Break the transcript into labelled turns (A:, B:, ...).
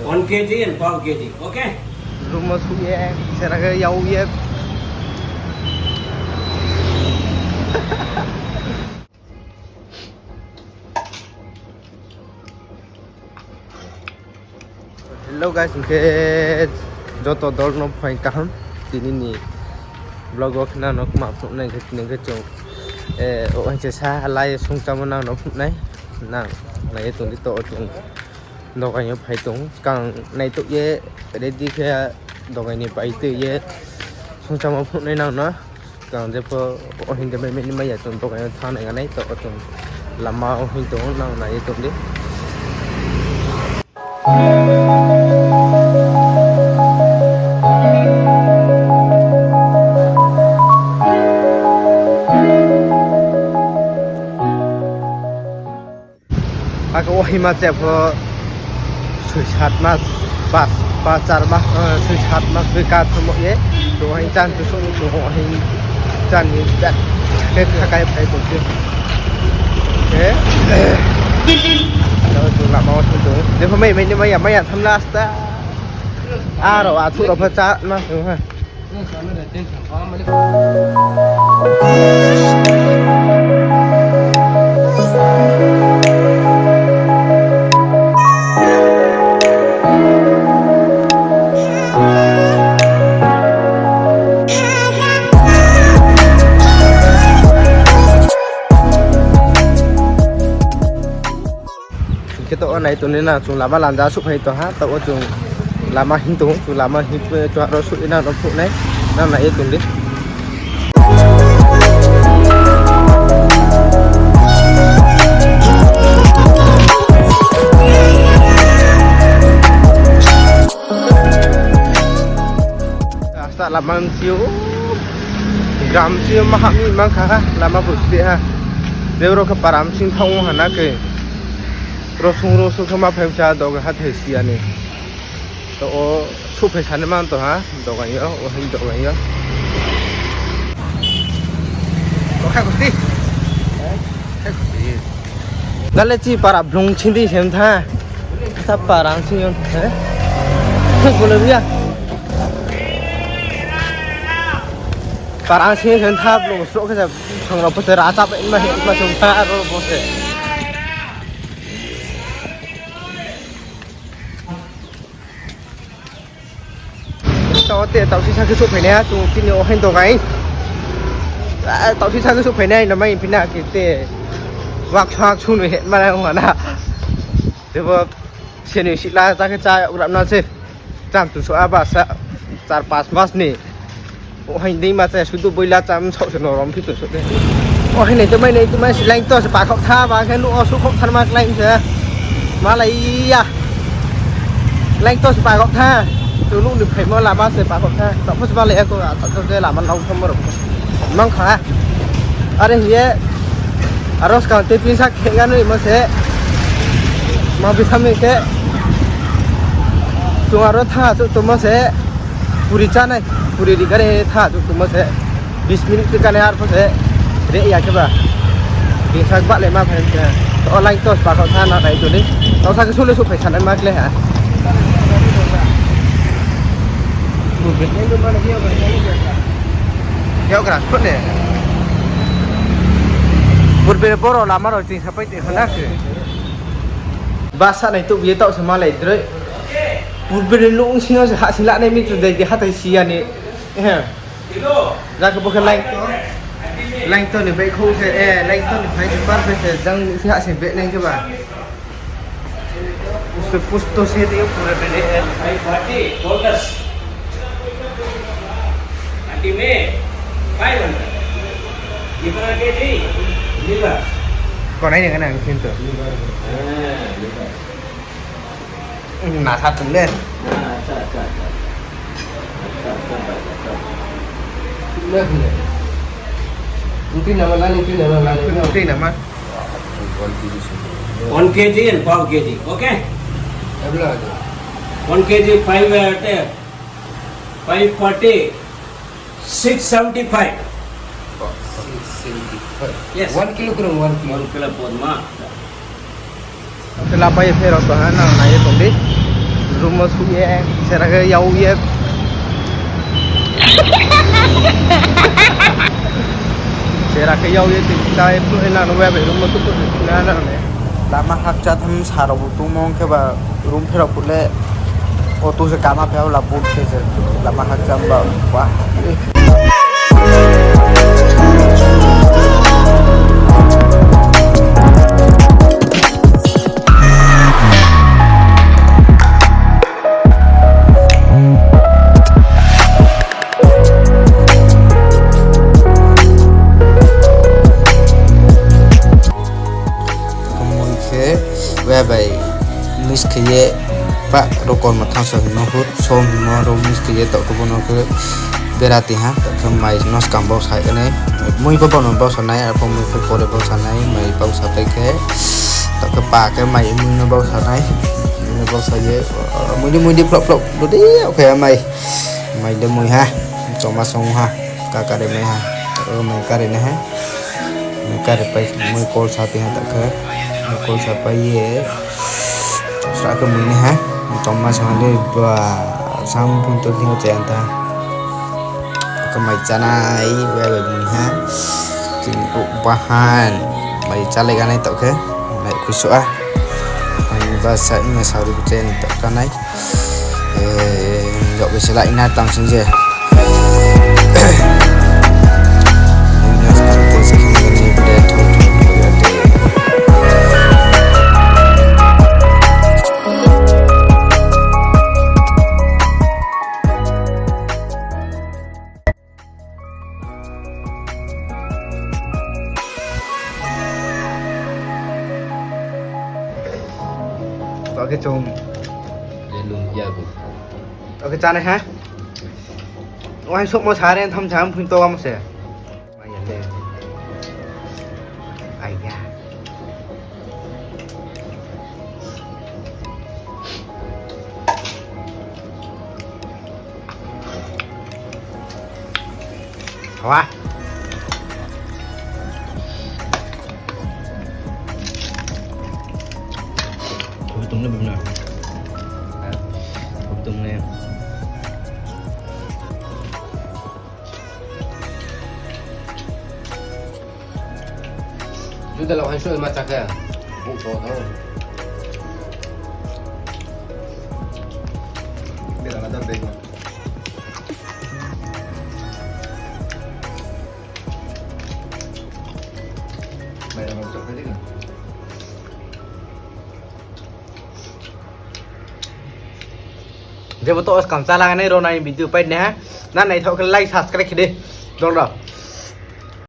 A: 1 kg and 12 kg. Okay?
B: Rumah suye, saya nak jauh ye. Hello guys, mungkin joto dol no point kaham tini ni vlog ok na no ma phuk nai ke chong o ang che sa lai sung cham na no phuk nai na lai tu ni to chung do ka yo phai tung kang nai tu ye ready khe do ka ni pai tu ye sung cham phuk nai na no kang je po o hin de me ni ma ya chung do ka yo tha nai ngai to chung lama o hin tu na na ye tu ni aku wahima cepo susat mas pas pacar mas susat mas bekat semua ye tuh yang can tuh semua tuh yang can ini dan kayak tuh sih kalau tuh nggak mau tuh dia pemain ini maya maya thamlas ta roh tuh roh pacar mas tuh ha cái tổ này tụi nên là chúng làm làm giá sụp hay tổ hát tổ chúng làm hình tổ chúng làm hình cho nó sụp nào nó phụ đấy năm này tụi điasa làm siêu gam siêu mà hami mang khá làm bút bia ha nếu rồi các bạn xin thông hả cái Rosung sama pemca doga hati siani, to supe sana man to ha doga yo, hin doga yo. Doga kusti, dalam ci para blong cindi sem tha, kita parang sih yon, boleh ya? Parang sih sem tha blong sok kita sangro putera asap ini mah sem tha ro pose. Tao tiền tao xin sang cái số phải nè, chúng tin nhiều hơn tao cái, tao xin sang cái số phải nè, nó mấy pin nào cái tiền, vác sang chung này mà lại không hả na, thế mà xin nhiều xịt la ra cái chai ông làm nó xem, chăm tụi số ba sa, char pas mas nè, hành đi mà sẽ tụi bây la chăm sậu cho nó rắm thì tụi số đấy, hành này tụi mấy xịt lạnh to sẽ bà khóc tha và cái lũ số khóc thân mà lạnh chứ, mà lại à, lạnh to sẽ bà khóc tha. Từ lúc được phải mà làm bao giờ bà còn tha, đó mới bao lẽ cô à, tao cái làm ăn lâu không mà được, mong khá, ở đây nhé, ở đó còn tiếp pin sắc hiện ra nữa mà sẽ, mà bị thăm cái, chúng ở đó tha tụi mà sẽ, puri cha này, puri đi cái này tha tụi mà sẽ, 20 minit cái này ăn sẽ, để ya cái bà, pin sắc bạn lại mà phải cái, online tôi bà còn tha nào này tụi đi, tao sang cái số lên số phải sẵn ăn mà cái hả? Kau keras pun deh. Berbeda boro lama roh cing sampai di mana ke? Bahasa na itu biar tahu sama lagi terus. Berbeda nung singa se hak silak ni mitu dari hati sia ni. Raga bukan lain tu ni baik kau se lain tu ni baik cepat se jangan si hak se baik lain coba. Pusto se dia pura beli.
A: Baik party, focus. में 500 कितना KG liver
B: còn này cái này xin tưởng nà sát từng lên tin nào mà tin nào mà
A: 1 kg and 12 kg okay 1 kg 540 675 yes
B: 1 kilogram 1
A: kilo pun ma
B: Kelapa ya pero to na na ye tong di rumah suye saya ke yau ye saya ke yau ye kita itu enak nunggu apa rumah tu pun enak nih lama hak catam sarau tu mong ke ba room phera pule auto se kama pheu la put ke se lama hak cam ba wah vậy miss kia pak rokon mathang sa no hut som no ro miss kia to ko no ke berati ha ta kam mai nos kam bo sai ne mui bo no bo sa nai a pom mui ko de bo sa nai mai bo sa tai ke ta ke pa ke mai mui no bo sa nai no bo sa ye mui di plop plop do di okay mai mai de mui ha to ma song ha ka de mai ha mai ka de ne ha mai ka de pai mui ko sa ti ha ta ke cô sẽ phải sao cái mình ha trong mà sang đây và sang phun tôi thì có chuyện ta cái mày cha này về mình ha chính bahan mày cha lại cái này tao cái mày cứ sợ anh và sẽ nghe sao được trên tao cái này gọi về sẽ lại na tăng sinh gì có cái chùm
C: luôn giờ cũng
B: có cái chăn này ha ngoài sốt màu xá đen thăm chám phun to mà sẽ mày nhận đây ai da hoa tung nó bên nào tung nè
C: chúng ta làm hai số mà chắc à một số thôi
B: đây là nó đơn mà mày làm chọn cái gì Jadi betul sekarang salah ini Rona yang video pai nih, nah nih tahu like subscribe deh, dong.